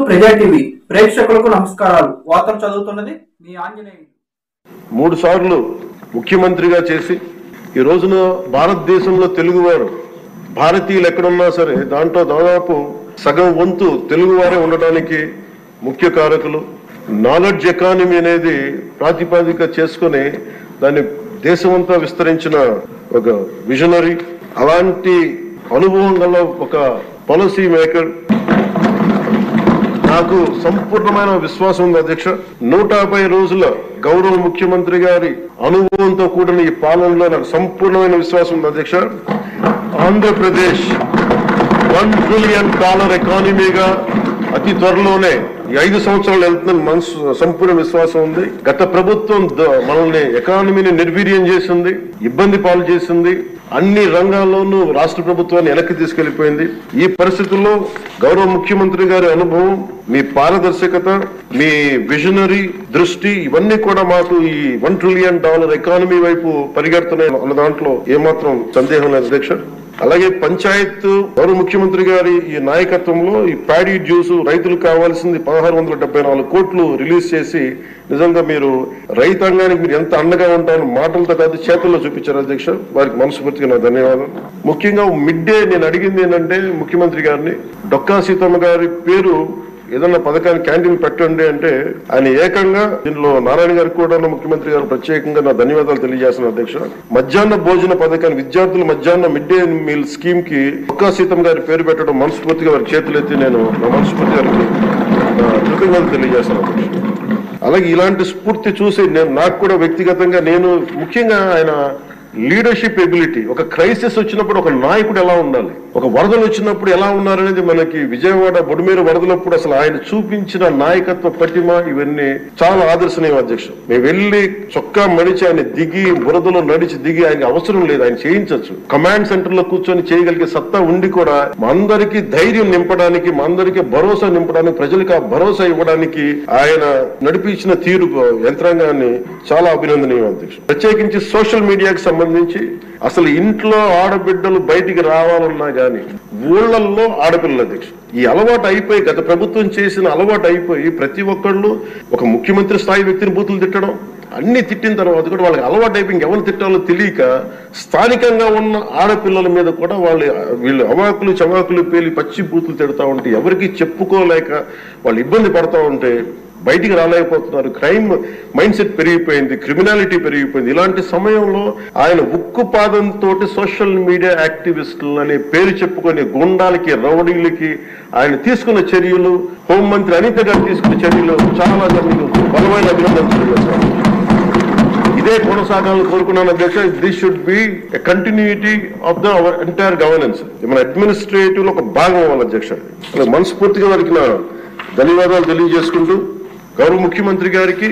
ప్రజా టీవీ ప్రేక్షకులకు నమస్కారాలు. వార్తలు చదువుతున్నది మీ ఆంజనేయులు. 3 సార్లు ముఖ్యమంత్రిగా చేసి ఈ రోజున భారతదేశంలో తెలుగువారు భారతీయులు ఎక్కడున్నా సరే దాంట్లో దాదాపు సగం వంతు తెలుగువారే ఉండడానికి ముఖ్య కారకులు. నాలెడ్జ్ ఎకానమీ అనేది ప్రాతిపదిక చేసుకుని దాన్ని దేశమంతా విస్తరించిన ఒక విజనరీ, అలాంటి అనుభవం గల ఒక పాలసీ మేకర్. నాకు సంపూర్ణమైన విశ్వాసం ఉంది అధ్యక్ష. 150 రోజుల గౌరవ ముఖ్యమంత్రి గారి అనుభవంతో కూడిన ఈ పాలనలో నాకు సంపూర్ణమైన విశ్వాసం ఉంది అధ్యక్ష. ఆంధ్రప్రదేశ్ $1 ట్రిలియన్ ఎకానమీగా అతి త్వరలోనే 5 సంవత్సరాలు వెళ్తుందని మనసు సంపూర్ణ విశ్వాసం ఉంది. గత ప్రభుత్వం మనల్ని ఎకానమీని నిర్వీర్యం చేసింది, ఇబ్బంది పాలు చేసింది, అన్ని రంగాల్లోనూ రాష్ట్ర ప్రభుత్వాన్ని వెనక్కి తీసుకెళ్లిపోయింది. ఈ పరిస్థితుల్లో గౌరవ ముఖ్యమంత్రి గారి అనుభవం, మీ పారదర్శకత, మీ విజనరీ దృష్టి ఇవన్నీ కూడా మాకు ఈ $1 ట్రిలియన్ ఎకానమీ వైపు పరిగెడుతున్నాయి అన్న దాంట్లో ఏమాత్రం సందేహం లేదు అధ్యక్ష. అలాగే పంచాయత్ గౌరవ ముఖ్యమంత్రి గారి ఈ నాయకత్వంలో ఈ ప్యాడీ డ్యూస్ రైతులకు కావాల్సింది 1674 కోట్లు రిలీజ్ చేసి నిజంగా మీరు రైతాంగానికి మీరు ఎంత అండగా ఉంటారని మాటలతో కాదు చేతుల్లో చూపించారు అధ్యక్ష. వారికి మనస్ఫూర్తిగా నా ధన్యవాదాలు. ముఖ్యంగా మిడ్ డే నేను అడిగింది ఏంటంటే ముఖ్యమంత్రి గారిని, డొక్కా సీతమ్మ గారి పేరు ఏదన్నా పథకాన్ని క్యాంటీన్ పెట్టండి అంటే ఆయన ఏకంగా దీనిలో నారాయణ గారికి కూడా ముఖ్యమంత్రి గారు ప్రత్యేకంగా నా ధన్యవాదాలు తెలియజేస్తున్నారు అధ్యక్ష. మధ్యాహ్న భోజన పథకాన్ని విద్యార్థుల మధ్యాహ్న మిడ్ డే మీల్ స్కీమ్ కి డొక్కా సీతమ్మ గారి పేరు పెట్టడం మనస్ఫూర్తిగా వారి చేతులెత్తి నేను నా మనస్ఫూర్తి గారికి కృతజ్ఞతలు తెలియజేస్తున్నాను అధ్యక్ష. అలాగే ఇలాంటి స్ఫూర్తి చూసి నాకు కూడా వ్యక్తిగతంగా నేను ముఖ్యంగా ఆయన లీడర్షిప్ ఎబిలిటీ, ఒక క్రైసిస్ వచ్చినప్పుడు ఒక నాయకుడు ఎలా ఉండాలి, ఒక వరదలు వచ్చినప్పుడు ఎలా ఉన్నారనేది మనకి విజయవాడ బొడిమేరు వరదలప్పుడు అసలు ఆయన చూపించిన నాయకత్వ పటిమ ఇవన్నీ చాలా ఆదర్శనీయం అధ్యక్ష. మేము వెళ్ళి చొక్కా మడిచి ఆయన దిగి బురదలో నడిచి దిగి ఆయనకి అవసరం లేదు, ఆయన చేయించవచ్చు. కమాండ్ సెంటర్ లో కూర్చొని చేయగలిగే సత్తా ఉండి కూడా మా అందరికీ ధైర్యం నింపడానికి, మా అందరికీ భరోసా నింపడానికి, ప్రజలకు ఆ భరోసా ఇవ్వడానికి ఆయన నడిపించిన తీరు యంత్రాంగాన్ని చాలా అభినందనీయం అధ్యక్ష. ప్రత్యేకించి సోషల్ మీడియాకి సంబంధించి అసలు ఇంట్లో ఆడబిడ్డలు బయటికి రావాలన్నా గాని ఊళ్ళల్లో ఆడపిల్లల అధ్యక్ష ఈ అలవాటు అయిపోయి, గత ప్రభుత్వం చేసిన అలవాటు అయిపోయి ప్రతి ఒక్కళ్ళు ఒక ముఖ్యమంత్రి స్థాయి వ్యక్తిని బూతులు తిట్టడం, అన్ని తిట్టిన తర్వాత కూడా వాళ్ళకి అలవాటు అయిపోయి ఇంకెవరు తిట్టాలో తెలియక స్థానికంగా ఉన్న ఆడపిల్లల మీద కూడా వీళ్ళు అవాకులు చవాకులు పేలి పచ్చి బూతులు తిడతా ఉంటే ఎవరికి చెప్పుకోలేక వాళ్ళు ఇబ్బంది పడతా ఉంటే బయటికి రాలేకపోతున్నారు. క్రైమ్ మైండ్ సెట్ పెరిగిపోయింది, క్రిమినాలిటీ పెరిగిపోయింది. ఇలాంటి సమయంలో ఆయన ఉక్కు పాదంతో సోషల్ మీడియా యాక్టివిస్టులు అనే పేరు చెప్పుకొని గుండాలకి, రౌడీలకి ఆయన తీసుకున్న చర్యలు, హోంమంత్రి అనిత గారు తీసుకున్న చర్యలు చాలా బలమైన అభినందనలు. ఇదే కొనసాగాలని కోరుకున్నాను అధ్యక్ష. This should be a continuity of the our entire governance. మన అడ్మినిస్ట్రేటివ్ లో ఒక భాగం అవ్వాలి అధ్యక్ష. మనస్ఫూర్తిగా వారికి నా ధన్యవాదాలు తెలియజేసుకుంటూ గౌరవ ముఖ్యమంత్రి గారికి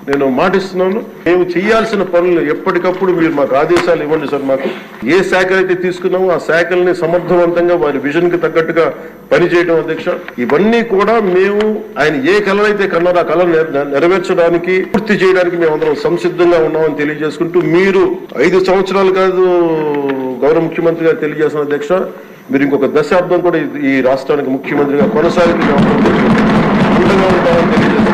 నేను మాటిస్తున్నాను, మేము చేయాల్సిన పనులు ఎప్పటికప్పుడు మీరు మాకు ఆదేశాలు ఇవ్వండి సార్. మాకు ఏ శాఖ అయితే తీసుకున్నామో ఆ శాఖల్ని సమర్థవంతంగా వారి విజన్ కి తగ్గట్టుగా పనిచేయడం అధ్యక్ష. ఇవన్నీ కూడా మేము ఆయన ఏ కళనైతే కన్నారో ఆ కళను నెరవేర్చడానికి, పూర్తి చేయడానికి మేమందరం సంసిద్ధంగా ఉన్నామని తెలియజేసుకుంటూ, మీరు 5 సంవత్సరాలు కాదు గౌరవ ముఖ్యమంత్రి గారు తెలియజేసిన అధ్యక్ష, మీరు ఇంకొక దశాబ్దం కూడా ఈ రాష్ట్రానికి ముఖ్యమంత్రిగా కొనసాగుతూ ఉంటామని తెలియజేస్తున్నారు.